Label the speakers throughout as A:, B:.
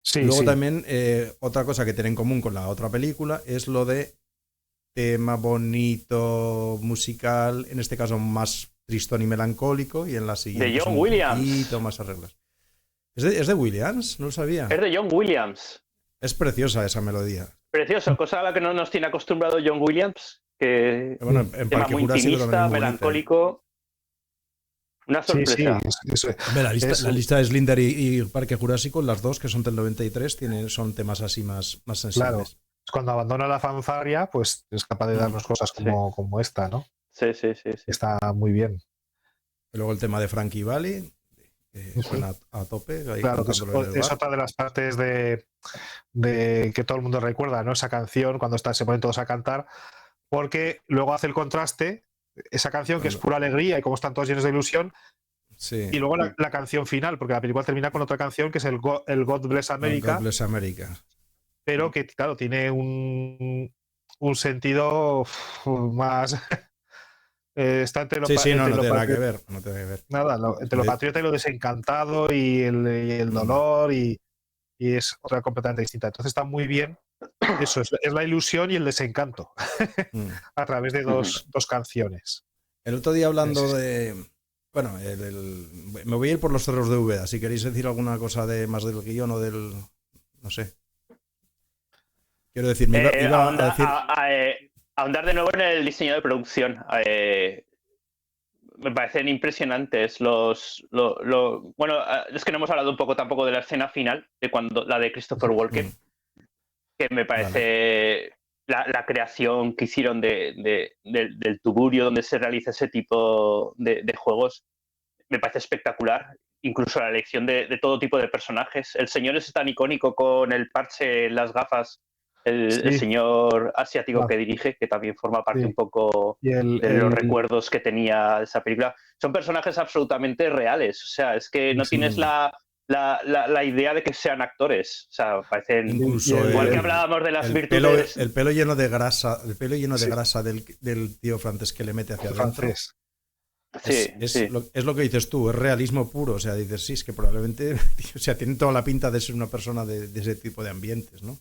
A: Sí,
B: Luego
A: sí,
B: también otra cosa que tiene en común con la otra película es lo de tema bonito, musical, en este caso más tristón y melancólico, y en la
C: De
B: siguiente es
C: John
B: un poquito
C: Williams.
B: más arreglas. ¿Es de Williams? No lo sabía.
C: Es de John Williams.
B: Es preciosa esa melodía.
C: Precioso, cosa a la que no nos tiene acostumbrado John Williams, que
B: Bueno, en
C: tema
B: Parque
C: muy
B: Jurásico también es
C: intimista,
B: muy bonita.
C: melancólico. Una
A: sí, sí.
C: sorpresa.
B: Hombre, la lista,
A: Es-
B: la lista de Slender y Parque Jurásico, las dos que son del 93, son temas así más
A: claro,
B: sensibles.
A: cuando abandona la fanfarria, pues es capaz de darnos cosas
C: Sí,
A: como esta, ¿no?
C: sí, sí, sí, sí.
A: Está muy bien.
B: Y luego el tema de Frankie Valli, que suena a tope, ahí
A: Claro, que
B: cantándolo en el
A: es
B: bar.
A: otra de las partes de que todo el mundo recuerda, ¿no? Esa canción, cuando se ponen todos a cantar, porque luego hace el contraste, esa canción que es pura alegría y como están todos llenos de ilusión,
B: Sí.
A: y luego la canción final, porque la película termina con otra canción que es el God Bless America,
B: God Bless America.
A: pero que, claro, tiene un sentido más... está entre
B: Sí, sí, no,
A: entre
B: no
A: lo
B: tiene nada que
A: patriota,
B: ver. No tiene que ver.
A: nada, entre lo patriota y lo desencantado y el dolor y es otra completamente distinta. Entonces está muy bien. Eso es la ilusión y el desencanto a través de dos canciones.
B: El otro día hablando
A: Es-
B: de... Bueno, me voy a ir por los cerros de Úbeda. Si queréis decir alguna cosa más del guión o del... No sé. Quiero decir, iba a decir...
C: Ahondar de nuevo en el diseño de producción. Me parecen impresionantes bueno, es que no hemos hablado un poco tampoco de la escena final, de cuando la de Christopher Walken, que me parece la creación que hicieron del tuburio donde se realiza ese tipo de juegos, me parece espectacular. Incluso la elección de todo tipo de personajes. El señor es tan icónico con el parche en las gafas, el
A: sí,
C: señor asiático
A: claro,
C: que dirige, que también forma parte un
A: sí.
C: poco
A: Y
C: de los recuerdos que tenía esa película. Son personajes absolutamente reales. O sea, es que no tienes la idea de que sean actores. O sea, parecen.
B: Incluso
C: Igual que hablábamos de las virtudes.
B: el pelo lleno de grasa, del tío francés que le mete hacia adentro.
A: francés.
B: Es lo que dices tú, es realismo puro. O sea, dices, sí, es que probablemente, o sea, tiene toda la pinta de ser una persona de ese tipo de ambientes, ¿no?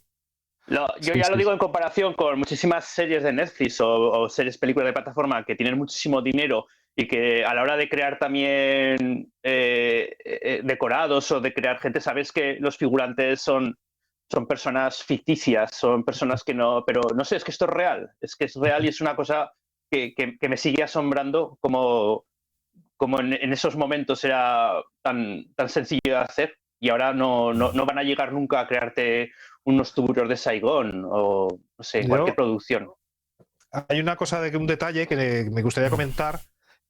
C: Yo ya lo digo en comparación con muchísimas series de Netflix o series, películas de plataforma que tienen muchísimo dinero y que a la hora de crear también decorados o de crear gente, sabes que los figurantes son personas ficticias, son personas que no, pero no sé, es que esto es real y es una cosa que me sigue asombrando como en esos momentos era tan sencillo de hacer y ahora no van a llegar nunca a crearte unos tuburios de Saigón o, no sé, cualquier producción.
A: Hay una cosa, un detalle que me gustaría comentar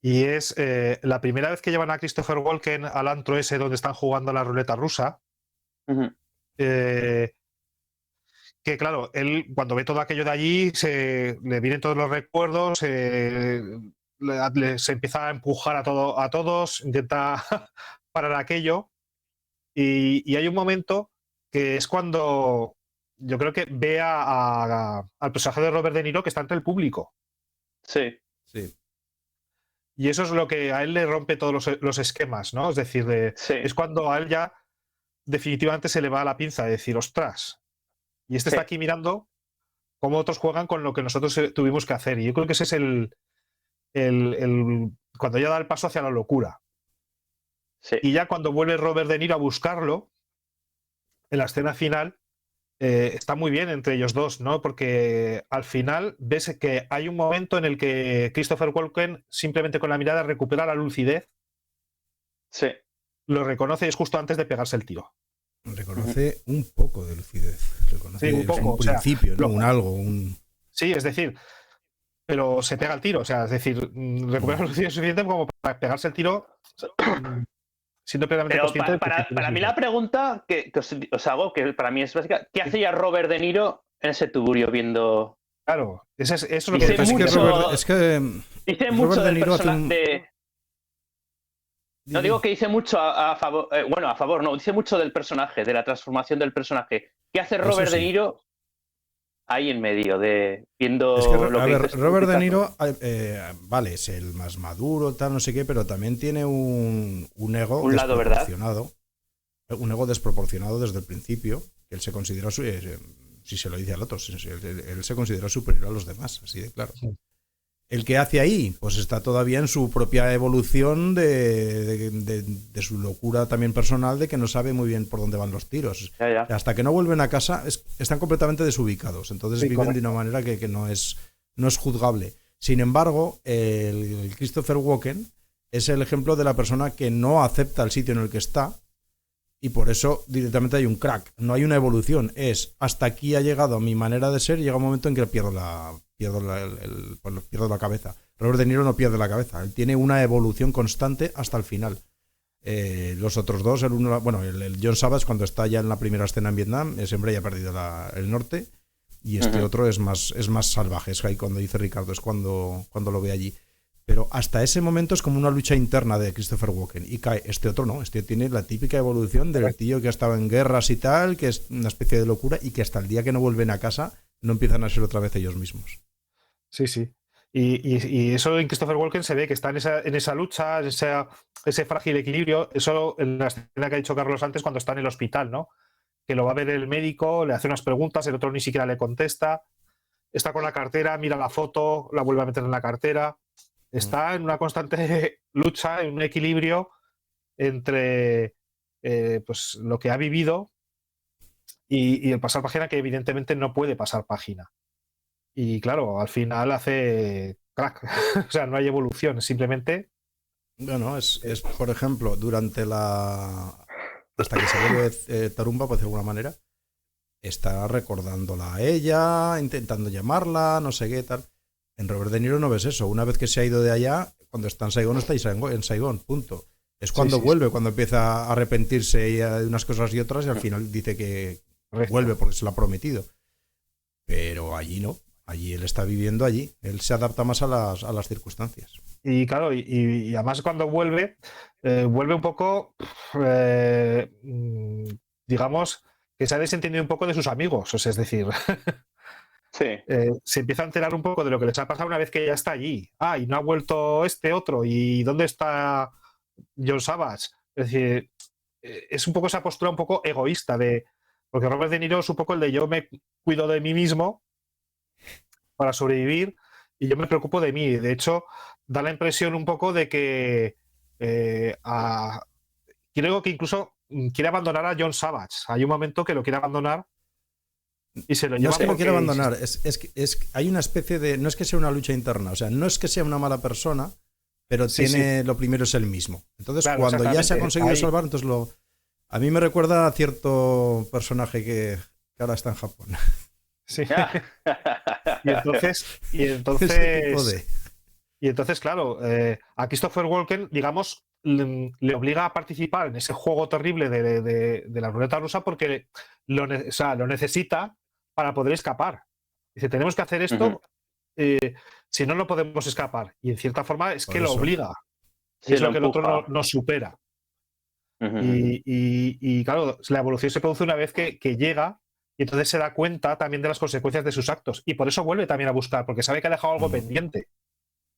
A: y es la primera vez que llevan a Christopher Walken al antro ese donde están jugando a la ruleta rusa. Que claro, él cuando ve todo aquello de allí le vienen todos los recuerdos, se empieza a empujar a todos, intenta parar aquello y hay un momento que es cuando yo creo que ve al personaje de Robert De Niro que está entre el público.
C: Sí.
B: Sí.
A: Y eso es lo que a él le rompe todos los esquemas, ¿no? Es decir, es cuando a él ya definitivamente se le va la pinza de decir, ostras, y este está aquí mirando cómo otros juegan con lo que nosotros tuvimos que hacer. Y yo creo que ese es cuando ya da el paso hacia la locura.
C: Sí.
A: Y ya cuando vuelve Robert De Niro a buscarlo, en la escena final, está muy bien entre ellos dos, ¿no? Porque al final ves que hay un momento en el que Christopher Walken simplemente con la mirada recupera la lucidez.
C: Sí.
A: Lo reconoce y es justo antes de pegarse el tiro.
B: Reconoce un poco de lucidez. Reconoce
A: un poco,
B: un principio, ¿no?
A: Sí, es decir, pero se pega el tiro. O sea, es decir, recupera la lucidez suficiente como para pegarse el tiro siendo plenamente consciente.
C: Para mí la pregunta que os hago, que para mí es básica, ¿qué hacía Robert De Niro en ese tuburio viendo?
A: Claro, eso es lo
C: dice
A: que
C: mucho,
B: dice
C: mucho del personaje. No digo que dice mucho a favor, a favor, no, dice mucho del personaje, de la transformación del personaje. ¿Qué hace Robert De Niro ahí en medio de viendo lo que dices?
B: Robert De Niro, vale, es el más maduro, tal, no sé qué, pero también tiene un ego
C: un lado, ¿verdad?
B: un ego desproporcionado desde el principio, que él se considera, si se lo dice al otro, él se considera superior a los demás, así de claro.
A: Sí.
B: ¿El que hace ahí? Pues está todavía en su propia evolución de su locura también personal, de que no sabe muy bien por dónde van los tiros.
C: Ya.
B: Hasta que no vuelven a casa están completamente desubicados. Entonces
A: Sí,
B: viven
A: correcto.
B: de una manera que no es juzgable. Sin embargo, el Christopher Walken es el ejemplo de la persona que no acepta el sitio en el que está, y por eso directamente hay un crack. No hay una evolución. Es hasta aquí ha llegado mi manera de ser, y llega un momento en que pierdo la cabeza. Robert De Niro no pierde la cabeza. Él tiene una evolución constante hasta el final. Los otros dos, el John Savage, cuando está ya en la primera escena en Vietnam, siempre ya ha perdido el norte. Y este otro es más salvaje. Es ahí cuando dice Ricardo, es cuando lo ve allí. Pero hasta ese momento es como una lucha interna de Christopher Walken. Y cae. Este otro no. Este tiene la típica evolución del tío que ha estado en guerras y tal, que es una especie de locura, y que hasta el día que no vuelven a casa no empiezan a ser otra vez ellos mismos.
A: Sí, sí. Y eso en Christopher Walken se ve que está en esa lucha, ese frágil equilibrio. Eso en la escena que ha dicho Carlos antes, cuando está en el hospital, ¿no? Que lo va a ver el médico, le hace unas preguntas, el otro ni siquiera le contesta. Está con la cartera, mira la foto, la vuelve a meter en la cartera. Está en una constante lucha, en un equilibrio entre pues, lo que ha vivido y el pasar página, que evidentemente no puede pasar página. Y claro, al final hace crack. O sea, no hay evolución, simplemente.
B: Bueno, es por ejemplo, durante hasta que se vuelve Tarumba, por decirlo de alguna manera, está recordándola a ella, intentando llamarla, no sé qué, tal. En Robert De Niro no ves eso. Una vez que se ha ido de allá, cuando está en Saigón, está en Saigón, punto. Es cuando vuelve, cuando empieza a arrepentirse de unas cosas y otras, y al final dice que vuelve porque se lo ha prometido. Pero allí no. Allí él está viviendo allí. Él se adapta más a las circunstancias. Y
A: claro, y además cuando vuelve un poco, digamos, que se ha desentendido un poco de sus amigos. O sea, es decir,
C: sí.
A: Se empieza a enterar un poco de lo que les ha pasado una vez que ya está allí. Y no ha vuelto este otro. ¿Y dónde está John Savage? Es decir, es un poco esa postura un poco egoísta porque Robert De Niro es un poco el de yo me cuido de mí mismo para sobrevivir y yo me preocupo de mí. De hecho, da la impresión un poco de que creo que incluso quiere abandonar a John Savage. Hay un momento que lo quiere abandonar y se lo lleva.
B: No es que lo quiere abandonar, hay una especie de... No es que sea una lucha interna, o sea, no es que sea una mala persona, pero lo primero es él mismo. Entonces, claro, cuando ya se ha conseguido salvar, entonces a mí me recuerda a cierto personaje que ahora está en Japón.
A: Sí. y entonces, claro, a Christopher Walken, digamos, le obliga a participar en ese juego terrible de la ruleta rusa porque lo necesita para poder escapar. Dice, tenemos que hacer esto, si no, no podemos escapar. Y en cierta forma es que lo obliga. Sí, es lo que el otro no supera. Y claro, la evolución se produce una vez que llega. Y entonces se da cuenta también de las consecuencias de sus actos. Y por eso vuelve también a buscar, porque sabe que ha dejado algo pendiente.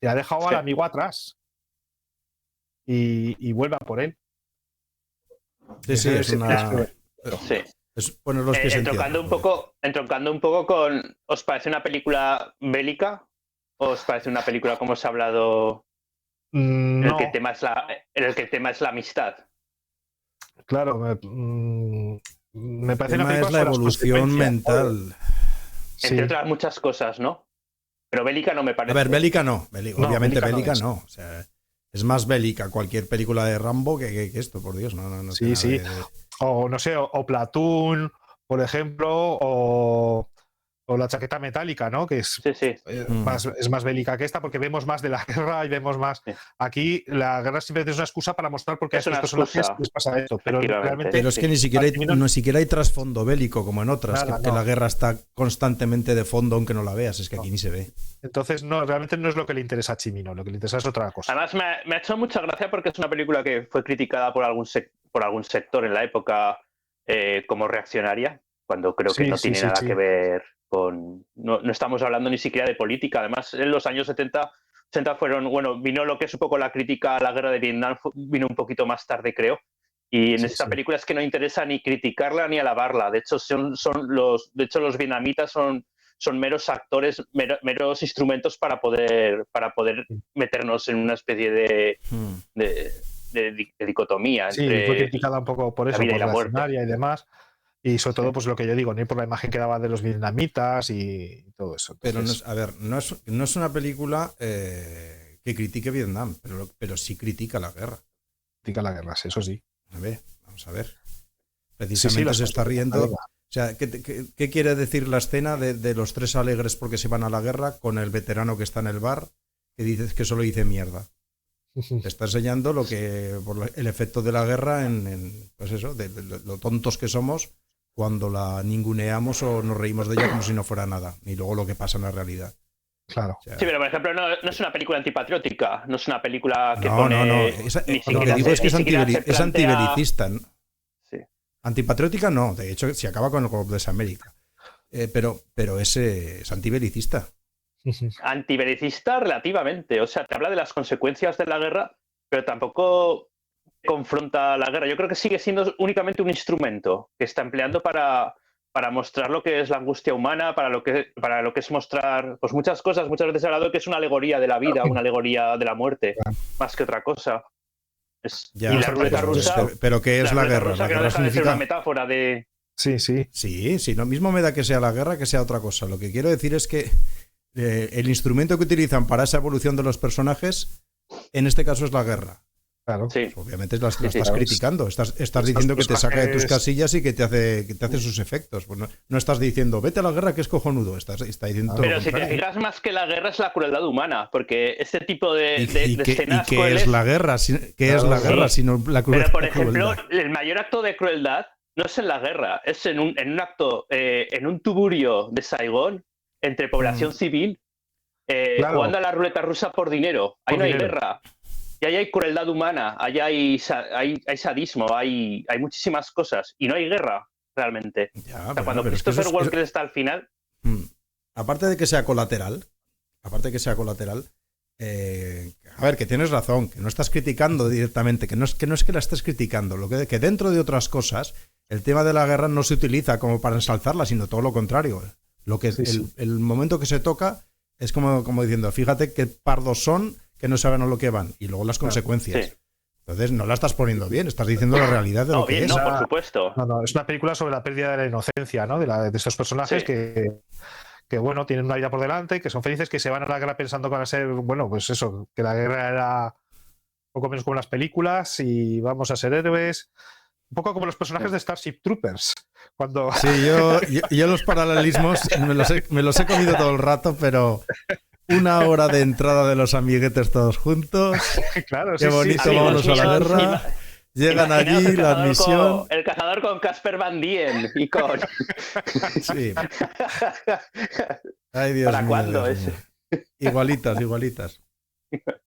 A: Se ha dejado al amigo atrás. Y vuelve a por él.
B: Sí, es una...
C: Sí.
B: Es poner los pies en tierra.
C: Entroncando un poco con... ¿Os parece una película bélica? ¿O os parece una película, como os he hablado, en el que el tema es la amistad?
A: Claro, me parece una película
B: es la evolución mental.
C: Entre otras muchas cosas, ¿no? Pero bélica no me parece.
B: A ver, bélica no. Obviamente bélica no. O sea, es más bélica cualquier película de Rambo que esto, por Dios. No
A: sí. O no sé, o Platoon, por ejemplo, o la chaqueta metálica, ¿no? Que es, es más bélica que esta porque vemos más de la guerra y vemos más. Sí. Aquí la guerra siempre es una excusa para mostrar por qué a estos personajes les pasa esto. Pero
B: es que ni siquiera hay trasfondo bélico como en otras, que la guerra está constantemente de fondo aunque no la veas. Es que aquí ni se ve.
A: Entonces, realmente no es lo que le interesa a Cimino, lo que le interesa es otra cosa.
C: Además, me ha hecho mucha gracia porque es una película que fue criticada por algún sector en la época como reaccionaria, cuando creo que no tiene nada que ver con... No estamos hablando ni siquiera de política. Además, en los años 70 fueron... Bueno, vino lo que es un poco la crítica a la guerra de Vietnam, vino un poquito más tarde, creo. Y en
A: Sí,
C: esta
A: sí.
C: película es que no interesa ni criticarla ni alabarla. De hecho, los vietnamitas son meros actores, meros instrumentos para poder meternos en una especie de, de dicotomía
A: Sí, fue
C: entre
A: criticada un poco por
C: la
A: eso,
C: vida y
A: por
C: la muerte.
A: reaccionaria y demás. Y sobre
C: Sí.
A: todo, pues lo que yo digo, ¿no? Y por la imagen que daba de los vietnamitas y todo eso.
B: Pero
A: Entonces,
B: a ver, no es una película que critique Vietnam, pero sí critica la guerra.
A: critica la guerra, sí, eso sí.
B: A ver, vamos a ver.
A: Sí, sí,
B: Precisamente
A: las
B: se está
A: consecuencias de la
B: riendo.
A: guerra.
B: O sea, ¿qué quiere decir la escena de los tres alegres porque se van a la guerra con el veterano que está en el bar que dices que solo dice mierda? Te está enseñando el efecto de la guerra pues eso, de lo tontos que somos cuando la ninguneamos o nos reímos de ella como si no fuera nada. Y luego lo que pasa en la realidad.
A: Claro.
B: O sea,
C: Sí, pero por ejemplo, no es una película antipatriótica, no es una película que
B: no.
C: pone. Ni
B: Lo que
C: siquiera
B: digo es que
C: ni siquiera se
B: es
C: plantea-
B: antibelicista, ¿no?
C: Sí.
B: Antipatriótica no, de hecho, si acaba con el Golpe de América. Pero es antibelicista.
C: Antibelicista relativamente. O sea, te habla de las consecuencias de la guerra, pero tampoco confronta la guerra. Yo creo que sigue siendo únicamente un instrumento que está empleando para mostrar lo que es la angustia humana, para lo que es mostrar pues muchas cosas. Muchas veces he hablado de que es una alegoría de la vida, una alegoría de la muerte, más que otra cosa.
B: Ya,
C: Y la ruleta rusa.
B: pero ¿qué es la
C: ruleta
B: guerra?
C: rusa
B: La
C: que no
B: guerra
C: deja de ser
B: significa.
C: una metáfora de.
A: Sí, sí.
B: Sí, lo mismo me da que sea la guerra que sea otra cosa. Lo que quiero decir es que el instrumento que utilizan para esa evolución de los personajes, en este caso es la guerra.
A: Claro.
C: Sí.
B: Pues obviamente la
C: Sí,
B: estás
A: claro.
B: criticando, estás diciendo que te saca de tus
A: personajes-
B: casillas y que te hace sus efectos. Pues no estás diciendo, vete a la guerra que es cojonudo, está diciendo todo
C: Pero
B: lo
C: si te
B: contrario.
C: fijas, más que la guerra es la crueldad humana, porque este tipo de
B: ¿Y
C: escenas
B: qué
C: crueles.
B: es la guerra? ¿Qué es la
C: Sí.
B: guerra sino la crueldad?
C: Pero, por ejemplo, el mayor acto de crueldad no es en la guerra, es en un acto, en un tuburio de Saigón, entre población civil,
A: Claro.
C: jugando a la ruleta rusa por dinero. Ahí
A: Por
C: no hay
A: dinero.
C: guerra. Y ahí hay crueldad humana, ahí hay sadismo, hay muchísimas cosas. Y no hay guerra, realmente.
B: Ya,
C: O sea,
B: bueno,
C: cuando
B: pero es que
C: Christopher Walken está al final.
B: Aparte de que sea colateral, a ver, que tienes razón, que no estás criticando directamente, que no es que la estés criticando, que dentro de otras cosas, el tema de la guerra no se utiliza como para ensalzarla, sino todo lo contrario. Lo que
A: Sí.
B: el momento que se toca es como diciendo, fíjate qué pardos son, que no saben a lo que van, y luego las consecuencias.
C: Sí.
B: Entonces no la estás poniendo bien, estás diciendo la realidad de
C: No,
B: lo que
C: bien,
B: es.
C: no, por supuesto.
A: No, es una película sobre la pérdida de la inocencia, ¿no? De estos personajes
C: Sí.
A: que, bueno, tienen una vida por delante, que son felices, que se van a la guerra pensando que van a ser, bueno, pues eso, que la guerra era poco menos como las películas y vamos a ser héroes. Un poco como los personajes de Starship Troopers. Cuando.
B: Sí, yo los paralelismos me los he comido todo el rato, pero una hora de entrada de los amiguetes todos juntos.
A: Claro,
B: Qué bonito,
C: Amigos
B: vámonos a la
C: míos,
B: guerra. Llegan
C: Imaginaos
B: allí, la admisión.
C: el cazador con Casper Van Dien y con.
B: Sí. Ay, Dios
C: ¿Para
B: mío,
C: cuándo
B: Dios
C: ese?
B: mío. Igualitas.